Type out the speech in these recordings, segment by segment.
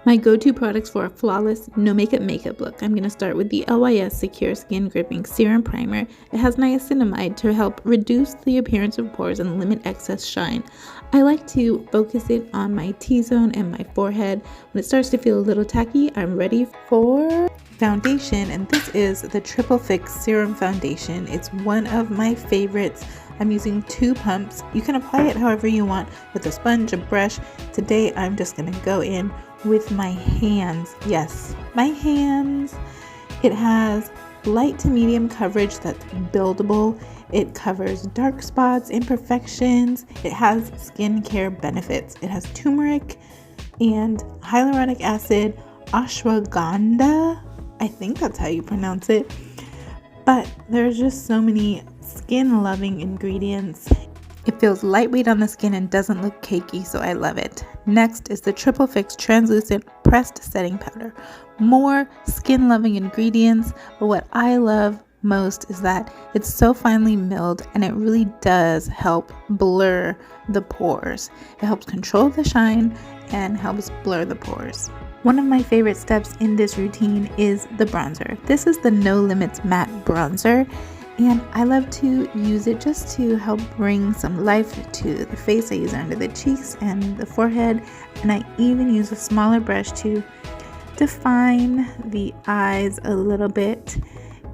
My go-to products for a flawless, no makeup look. I'm going to start with the LYS Secure Skin Gripping Serum Primer. It has niacinamide to help reduce the appearance of pores and limit excess shine. I like to focus it on my T-zone and my forehead. When it starts to feel a little tacky, I'm ready for foundation, and this is the Triple Fix Serum Foundation. It's one of my favorites. I'm using 2 pumps. You can apply it however you want with a sponge, a brush. Today I'm just going to go in with my hands. Yes, my hands. It has light to medium coverage that's buildable. It covers dark spots, imperfections. It has skincare benefits. It has turmeric and hyaluronic acid, ashwagandha. I think that's how you pronounce it. But there's just so many skin loving ingredients. It feels lightweight on the skin and doesn't look cakey, so I love it. Next is the Triple Fix Translucent Pressed Setting Powder. More skin loving ingredients, but what I love most is that it's so finely milled and it really does help blur the pores. It helps control the shine and helps blur the pores. One of my favorite steps in this routine is the bronzer. This is the No Limits Matte Bronzer, and I love to use it just to help bring some life to the face. I use it under the cheeks and the forehead, and I even use a smaller brush to define the eyes a little bit.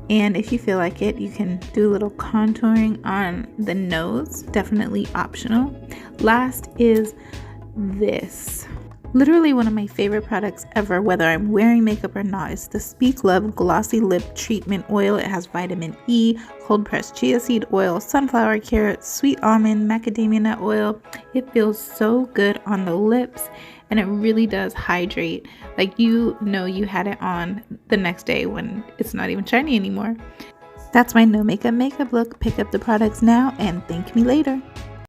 And if you feel like it, you can do a little contouring on the nose, definitely optional. Last is this. Literally one of my favorite products ever, whether I'm wearing makeup or not, is the Speak Love Glossy Lip Treatment Oil. It has vitamin E, cold pressed chia seed oil, sunflower carrot, sweet almond, macadamia nut oil. It feels so good on the lips and it really does hydrate. Like, you know you had it on the next day when it's not even shiny anymore. That's my no makeup look. Pick up the products now and thank me later.